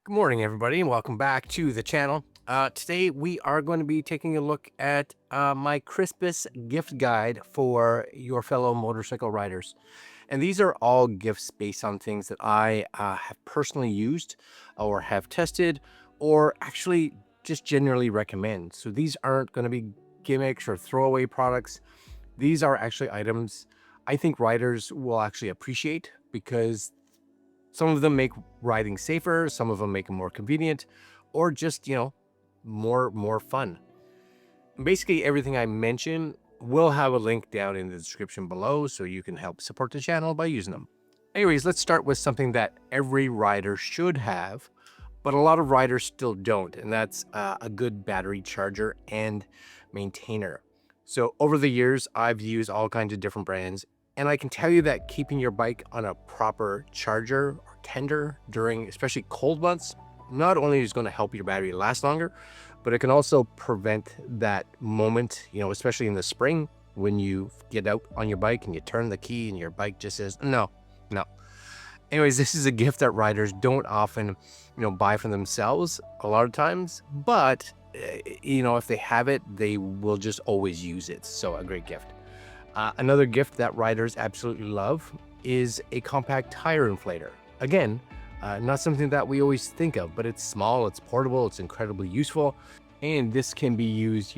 Good morning, everybody, and welcome back to the channel. Today, we are going to be taking a look at my Christmas gift guide for your fellow motorcycle riders. And these are all gifts based on things that I have personally used or have tested or actually just generally recommend. So these aren't going to be gimmicks or throwaway products. These are actually items I think riders will actually appreciate because some of them make riding safer, some of them make them more convenient, or just, more fun. Basically, everything I mention will have a link down in the description below so you can help support the channel by using them. Anyways, let's start with something that every rider should have, but a lot of riders still don't, and that's a good battery charger and maintainer. So over the years, I've used all kinds of different brands, and I can tell you that keeping your bike on a proper charger or tender during especially cold months, not only is going to help your battery last longer, but it can also prevent that moment, especially in the spring when you get out on your bike and you turn the key and your bike just says, no. Anyways, this is a gift that riders don't often, buy for themselves a lot of times, but, if they have it, they will just always use it. So a great gift. Another gift that riders absolutely love is a compact tire inflator. Again, not something that we always think of, but it's small, it's portable, it's incredibly useful. And this can be used,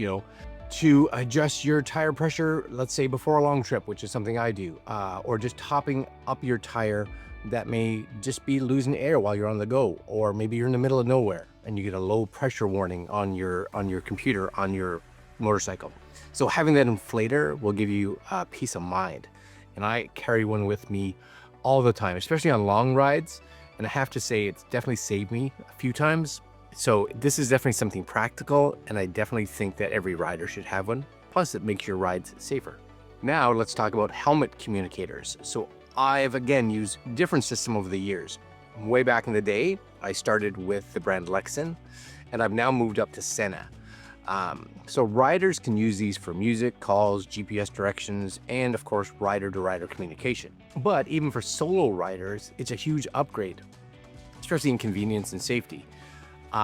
to adjust your tire pressure, let's say before a long trip, which is something I do, or just topping up your tire that may just be losing air while you're on the go, or maybe you're in the middle of nowhere and you get a low pressure warning on your computer on your motorcycle. So having that inflator will give you peace of mind. And I carry one with me all the time, especially on long rides. And I have to say, it's definitely saved me a few times. So this is definitely something practical, and I definitely think that every rider should have one. Plus, it makes your rides safer. Now, let's talk about helmet communicators. So I've, again, used different systems over the years. Way back in the day, I started with the brand Lexin, and I've now moved up to Sena. So riders can use these for music, calls, GPS directions, and of course, rider-to-rider communication. But even for solo riders, it's a huge upgrade, especially in convenience and safety.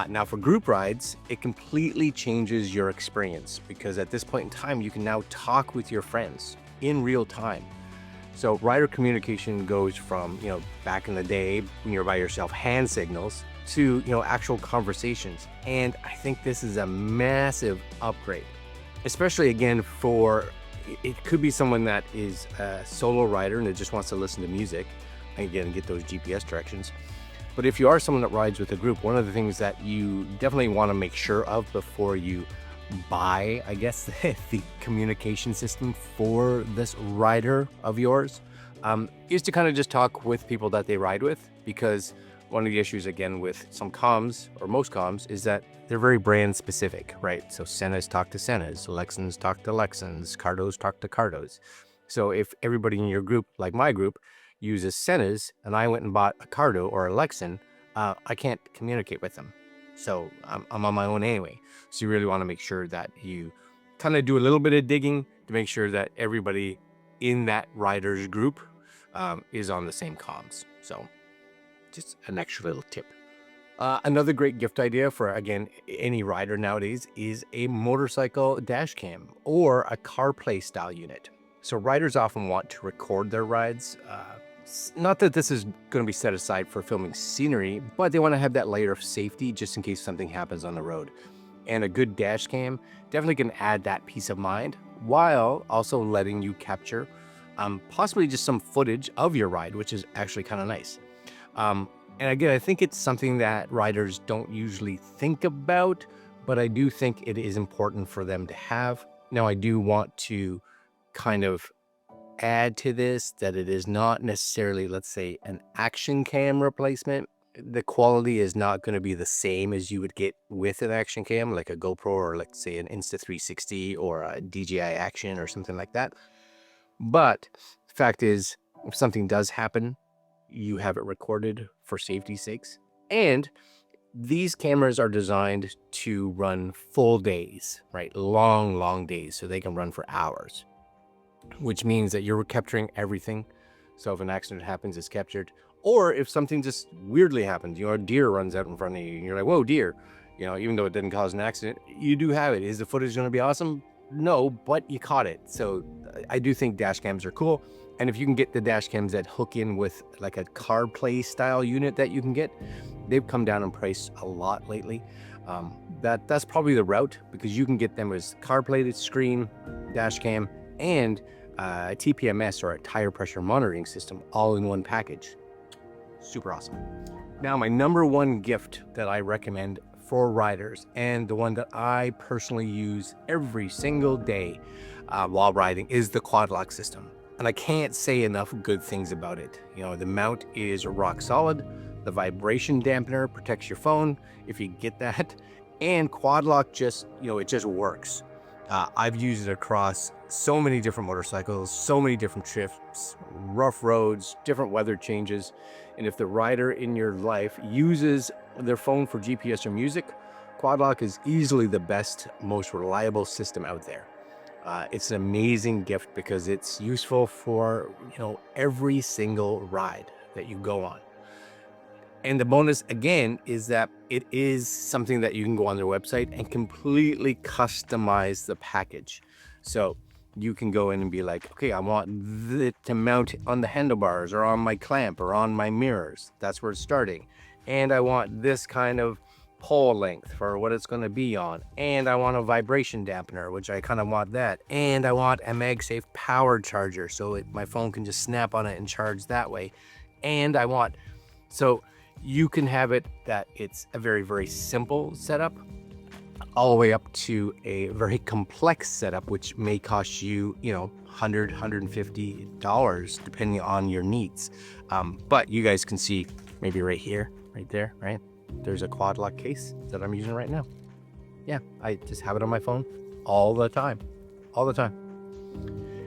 Now for group rides, it completely changes your experience because at this point in time, you can now talk with your friends in real time. So rider communication goes from, back in the day when you're by yourself, hand signals, to actual conversations. And I think this is a massive upgrade, especially again for it could be someone that is a solo rider and that just wants to listen to music and again get those GPS directions. But if you are someone that rides with a group, one of the things that you definitely want to make sure of before you buy, I guess, the communication system for this rider of yours is to kind of just talk with people that they ride with, because one of the issues, again, with some comms, or most comms, is that they're very brand specific, right? So Senas talk to Senas, Lexins talk to Lexins, Cardos talk to Cardos. So if everybody in your group, like my group, uses Senas, and I went and bought a Cardo or a Lexin, I can't communicate with them. So I'm on my own anyway. So you really want to make sure that you kind of do a little bit of digging to make sure that everybody in that rider's group is on the same comms. So just an extra little tip. Another great gift idea for, again, any rider nowadays is a motorcycle dash cam or a Carplay style unit. So riders often want to record their rides. Not that this is going to be set aside for filming scenery, but they want to have that layer of safety just in case something happens on the road. And a good dash cam definitely can add that peace of mind while also letting you capture possibly just some footage of your ride, which is actually kind of nice. And again, I think it's something that riders don't usually think about, but I do think it is important for them to have. Now, I do want to kind of add to this that it is not necessarily, let's say, an action cam replacement. The quality is not going to be the same as you would get with an action cam, like a GoPro or let's say an Insta360 or a DJI Action or something like that. But the fact is, if something does happen, you have it recorded for safety's sakes. And these cameras are designed to run full days, right? Long days, so they can run for hours, which means that you're capturing everything. So if an accident happens, it's captured. Or if something just weirdly happens, a deer runs out in front of you and you're like, whoa, deer, even though it didn't cause an accident, you do have it. Is the footage going to be awesome? No, but you caught it. So I do think dash cams are cool. And if you can get the dash cams that hook in with like a Carplay style unit that you can get, they've come down in price a lot lately. That's probably the route, because you can get them as Carplay screen, dash cam, and TPMS, or a tire pressure monitoring system, all in one package. Super awesome. Now, my number one gift that I recommend for riders, and the one that I personally use every single day while riding, is the QuadLock system. And I can't say enough good things about it. The mount is rock solid. The vibration dampener protects your phone if you get that. And QuadLock just, it just works. I've used it across so many different motorcycles, so many different trips, rough roads, different weather changes. And if the rider in your life uses their phone for GPS or music, QuadLock is easily the best, most reliable system out there. It's an amazing gift because it's useful for, every single ride that you go on. And the bonus, again, is that it is something that you can go on their website and completely customize the package. So you can go in and be like, okay, I want it to mount on the handlebars or on my clamp or on my mirrors. That's where it's starting. And I want this kind of pole length for what it's going to be on. And I want a vibration dampener, which I kind of want that. And I want a MagSafe power charger, so my phone can just snap on it and charge that way. And I want, so you can have it that it's a very, very simple setup, all the way up to a very complex setup, which may cost you, $100, $150, depending on your needs. But you guys can see maybe right here, right there, right? There's a QuadLock case that I'm using right now. Yeah, I just have it on my phone all the time,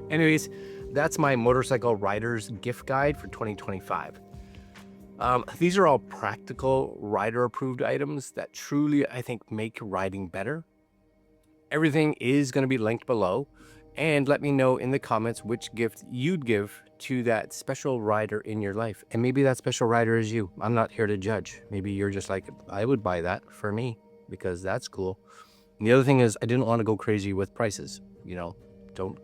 Anyways, that's my motorcycle rider's gift guide for 2025. These are all practical rider-approved items that truly, I think, make riding better. Everything is going to be linked below, and let me know in the comments which gift you'd give to that special rider in your life. And maybe that special rider is you. I'm not here to judge. Maybe you're just like, I would buy that for me because that's cool. And the other thing is, I didn't want to go crazy with prices.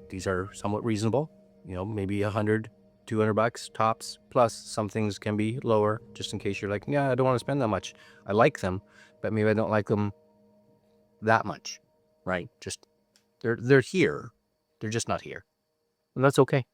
These are somewhat reasonable. Maybe $100, $200 tops, plus some things can be lower, just in case you're like, yeah, I don't want to spend that much. I like them, but maybe I don't like them that much, right? Just they're here, they're just not here, and that's okay.